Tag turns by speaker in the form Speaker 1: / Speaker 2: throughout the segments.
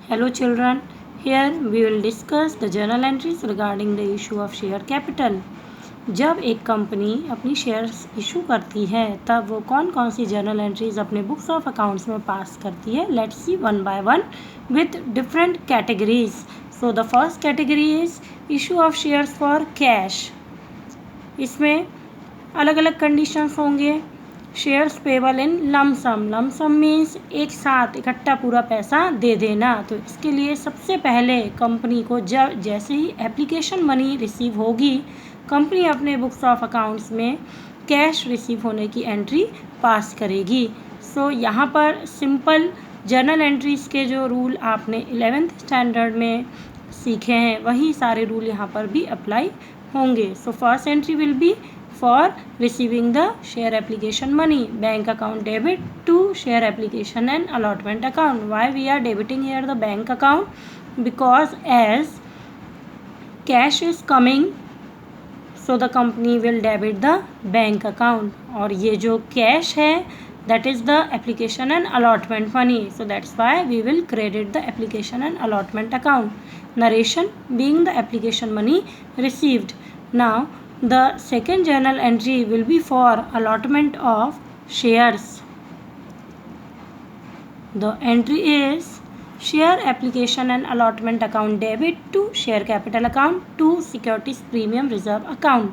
Speaker 1: Hello children, here we will discuss the journal entries regarding the issue of share capital. जब एक company अपनी shares issue करती है तब वो कौन कौन सी जर्नल एंट्रीज अपने बुक्स ऑफ अकाउंट्स में पास करती है. Let's see one by one with different categories. So the first category is issue of shares for cash. इसमें अलग अलग कंडीशंस होंगे. शेयर्स पेबल इन लमसम. लमसम मीन्स एक साथ इकट्ठा पूरा पैसा दे देना. तो इसके लिए सबसे पहले कंपनी को जब जैसे ही एप्लीकेशन मनी रिसीव होगी कंपनी अपने बुक्स ऑफ अकाउंट्स में कैश रिसीव होने की एंट्री पास करेगी. सो यहाँ पर सिंपल जर्नल एंट्रीज के जो रूल आपने 11th स्टैंडर्ड में सीखे हैं वही सारे रूल यहाँ पर भी अप्लाई होंगे. So first entry will be for receiving the share application money. Bank account debit to share application and allotment account. Why we are debiting here the bank account? Because as cash is coming, so the company will debit the bank account. और ये जो cash है that is the application and allotment money. So that's why we will credit the application and allotment account. Narration being the application money received. Now the second journal entry will be for allotment of shares. The entry is share application and allotment account debit to share capital account to securities premium reserve account.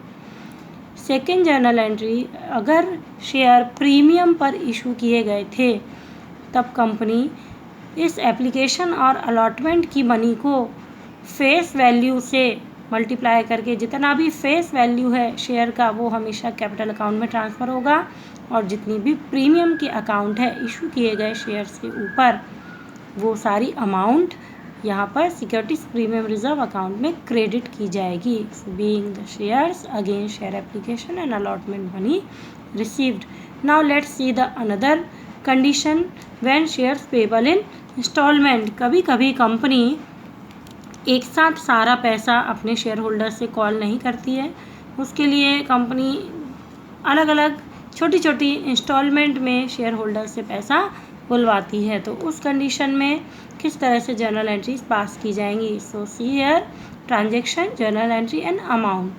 Speaker 1: Second journal entry अगर share premium पर issue किए गए थे तब company इस application और allotment की money को फेस वैल्यू से मल्टीप्लाई करके जितना भी फेस वैल्यू है शेयर का वो हमेशा कैपिटल अकाउंट में ट्रांसफ़र होगा और जितनी भी प्रीमियम के अकाउंट है इशू किए गए शेयर्स के ऊपर वो सारी अमाउंट यहाँ पर सिक्योरिटीज प्रीमियम रिजर्व अकाउंट में क्रेडिट की जाएगी. Being the shares against share application and allotment money received. Now let's see the another condition when shares payable in instalment. कभी कभी कंपनी एक साथ सारा पैसा अपने शेयर होल्डर से कॉल नहीं करती है. उसके लिए कंपनी अलग अलग छोटी छोटी इंस्टॉलमेंट में शेयर होल्डर से पैसा बुलवाती है. तो उस कंडीशन में किस तरह से जर्नल एंट्रीज पास की जाएंगी. So see here transaction journal entry and amount.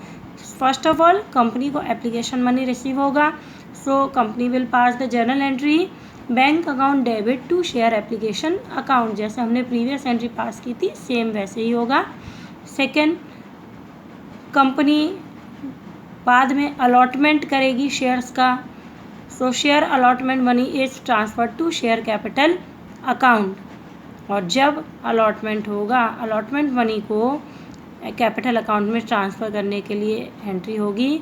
Speaker 1: First of all company को एप्लीकेशन मनी रिसीव होगा. So company will pass the journal entry bank account debit to share application account. जैसे हमने previous entry pass की थी same वैसे ही होगा. Second company बाद में अलॉटमेंट करेगी शेयर्स का. So share allotment money is transfer to share capital account. और जब अलॉटमेंट होगा अलॉटमेंट मनी को कैपिटल अकाउंट में ट्रांसफ़र करने के लिए एंट्री होगी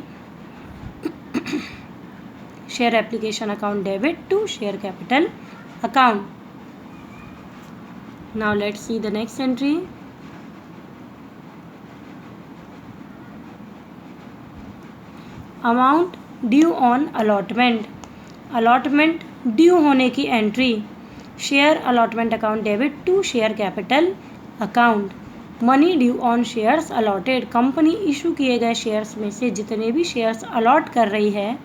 Speaker 1: share application account debit to share capital account. Now let's see the next entry. Amount due on allotment. Allotment due होने की entry share allotment account debit to share capital account. Money due on shares allotted. Company issue किए गए shares में से जितने भी shares allot कर रही है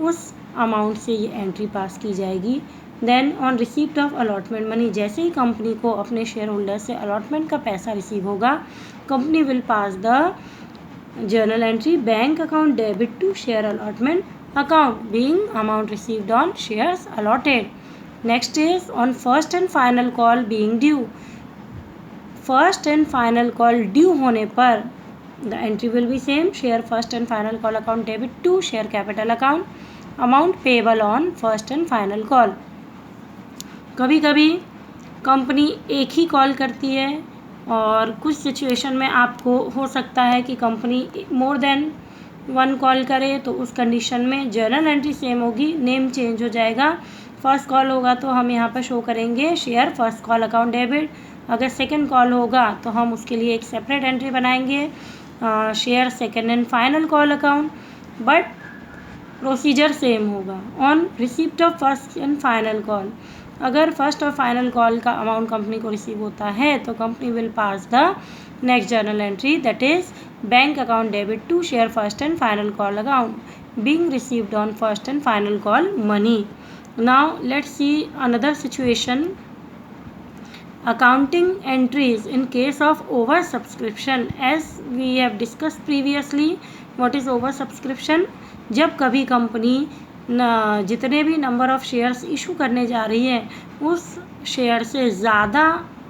Speaker 1: उस अमाउंट से ये एंट्री पास की जाएगी. Then on receipt of allotment money. जैसे ही कंपनी को अपने शेयर होल्डर से अलॉटमेंट का पैसा रिसीव होगा company will pass the journal entry bank account debit to share allotment account being amount received on shares allotted. Next is on first and final call being due. First and final call due होने पर the entry will be same. Share first and final call account debit to share capital account. Amount payable on first and final call. कभी कभी company एक ही call करती है और कुछ situation में आपको हो सकता है कि company more than one call करे. तो उस कंडीशन में जर्नल एंट्री सेम होगी, नेम चेंज हो जाएगा. फर्स्ट कॉल होगा तो हम यहाँ पर शो करेंगे share first call account debit. अगर सेकंड कॉल होगा तो हम उसके लिए एक सेपरेट एंट्री बनाएंगे share second and final call account. But procedure same होगा. On receipt of first and final call अगर फर्स्ट और फाइनल कॉल का अमाउंट कंपनी को रिसीव होता है तो company will pass the next journal entry that is bank account debit to share first and final call account being received on first and final call money. Now let's see another situation accounting entries in case of over subscription. As we have discussed previously, what is over subscription? जब कभी company जितने भी number of shares issue करने जा रही है उस share से ज़्यादा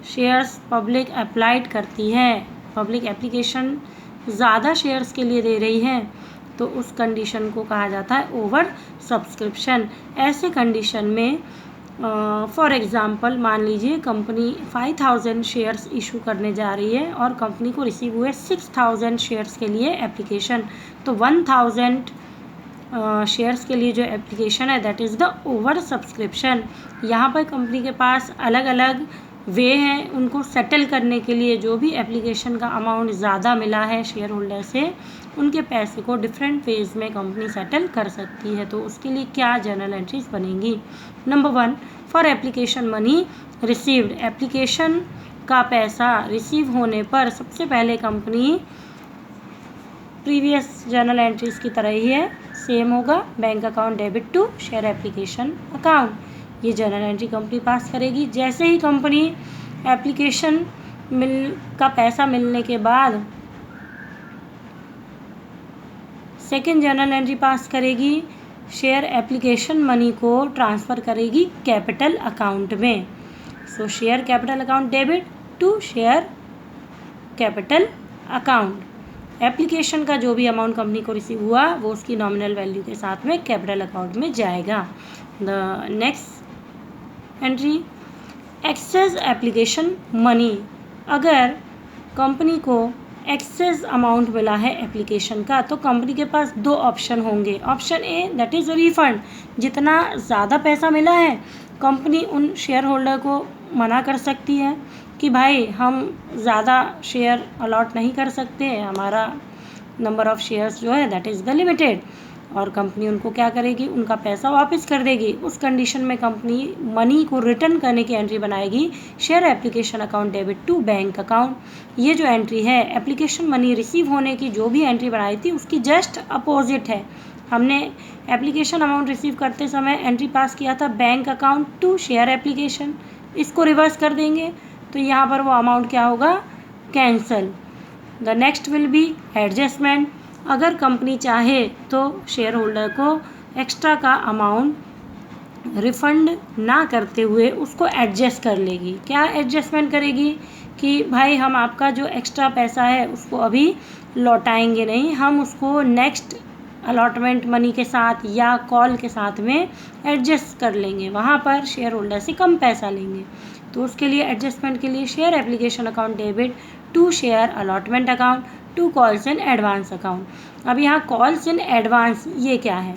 Speaker 1: शेयर्स पब्लिक अप्लाइड करती है, पब्लिक एप्लीकेशन ज़्यादा शेयर्स के लिए दे रही है, तो उस कंडीशन को कहा जाता है ओवर सब्सक्रिप्शन। ऐसे कंडीशन में फॉर एग्ज़ाम्पल मान लीजिए कंपनी 5000 शेयर्स इशू करने जा रही है और कंपनी को रिसीव हुए 6000 शेयर्स के लिए एप्लीकेशन, तो 1000 शेयर्स के लिए जो एप्लीकेशन है that is the over subscription. यहाँ पर कंपनी के पास अलग अलग वे हैं उनको सेटल करने के लिए। जो भी एप्लीकेशन का अमाउंट ज़्यादा मिला है शेयर होल्डर से, उनके पैसे को डिफरेंट फेज में कंपनी सेटल कर सकती है। तो उसके लिए क्या जर्नल एंट्रीज बनेंगी? Number 1, for application money received. Application का पैसा रिसीव होने पर सबसे पहले कंपनी प्रीवियस जर्नल एंट्रीज की तरह ही है, सेम होगा, bank account debit to share application account. ये जर्नल एंट्री कंपनी पास करेगी। जैसे ही कंपनी एप्लीकेशन का पैसा मिलने के बाद सेकेंड जर्नल एंट्री पास करेगी, शेयर एप्लीकेशन मनी को ट्रांसफ़र करेगी कैपिटल अकाउंट में। So share capital account debit to share capital account. Application का जो भी अमाउंट कंपनी को रिसीव हुआ वो उसकी नॉमिनल वैल्यू के साथ में कैपिटल अकाउंट में जाएगा। The next entry, excess application money. अगर कंपनी को एक्सेस अमाउंट मिला है एप्लीकेशन का तो कंपनी के पास 2 ऑप्शन होंगे। Option A that is refund. जितना ज़्यादा पैसा मिला है कंपनी उन शेयर होल्डर को मना कर सकती है कि भाई हम ज़्यादा शेयर अलॉट नहीं कर सकते, हमारा नंबर ऑफ़ शेयर्स जो है दैट इज़ द लिमिटेड, और कंपनी उनको क्या करेगी, उनका पैसा वापस कर देगी। उस कंडीशन में कंपनी मनी को रिटर्न करने की एंट्री बनाएगी share application account debit to bank account. ये जो एंट्री है एप्लीकेशन मनी रिसीव होने की जो भी एंट्री बनाई थी उसकी जस्ट अपोजिट है। हमने एप्लीकेशन अमाउंट रिसीव करते समय एंट्री पास किया था bank account to share application, इसको रिवर्स कर देंगे तो यहाँ पर वो अमाउंट क्या होगा, cancel. The next will be adjustment. अगर कंपनी चाहे तो शेयर होल्डर को एक्स्ट्रा का अमाउंट रिफ़ंड ना करते हुए उसको एडजस्ट कर लेगी। क्या एडजस्टमेंट करेगी कि भाई हम आपका जो एक्स्ट्रा पैसा है उसको अभी लौटाएंगे नहीं, हम उसको नेक्स्ट अलॉटमेंट मनी के साथ या कॉल के साथ में एडजस्ट कर लेंगे, वहाँ पर शेयर होल्डर से कम पैसा लेंगे। तो उसके लिए एडजस्टमेंट के लिए share application account debit to share allotment account to calls in advance account. अब यहाँ कॉल्स इन एडवांस ये क्या है,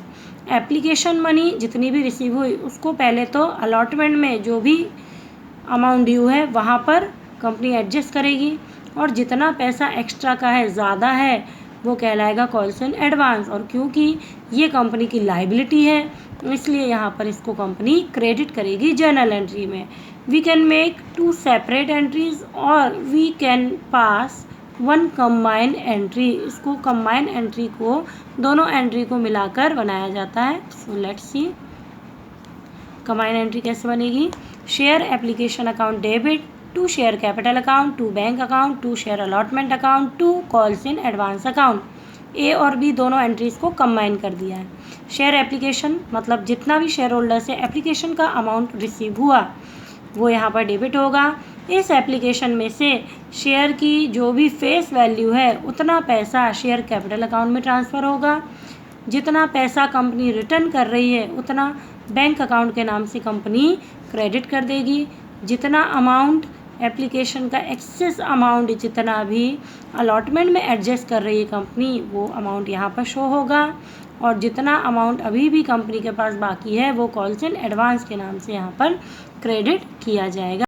Speaker 1: एप्लीकेशन मनी जितनी भी रिसीव हुई उसको पहले तो अलॉटमेंट में जो भी अमाउंट ड्यू है वहाँ पर कंपनी एडजस्ट करेगी, और जितना पैसा एक्स्ट्रा का है, ज़्यादा है, वो कहलाएगा कॉल्स इन एडवांस। और क्योंकि ये कंपनी की लाइबिलिटी है इसलिए यहाँ पर इसको कंपनी क्रेडिट करेगी जर्नल एंट्री में। We can make 2 separate entries और we can pass 1 combined entry. इसको कंबाइंड एंट्री को दोनों एंट्री को मिलाकर बनाया जाता है। So let's see combined entry कैसे बनेगी। Share application account debit to share capital account to bank account to share allotment account to calls in advance account. A और बी दोनों एंट्रीज को कंबाइन कर दिया है। शेयर एप्लीकेशन मतलब जितना भी शेयर होल्डर से एप्लीकेशन का अमाउंट रिसीव हुआ वो यहाँ पर डेबिट होगा। इस एप्लीकेशन में से शेयर की जो भी फेस वैल्यू है उतना पैसा शेयर कैपिटल अकाउंट में ट्रांसफ़र होगा। जितना पैसा कंपनी रिटर्न कर रही है उतना बैंक अकाउंट के नाम से कंपनी क्रेडिट कर देगी। जितना अमाउंट एप्लीकेशन का एक्सेस अमाउंट जितना भी अलॉटमेंट में एडजस्ट कर रही है कंपनी वो अमाउंट यहाँ पर शो होगा, और जितना अमाउंट अभी भी कंपनी के पास बाकी है वो कॉल्स इन एडवांस के नाम से यहाँ पर क्रेडिट किया जाएगा।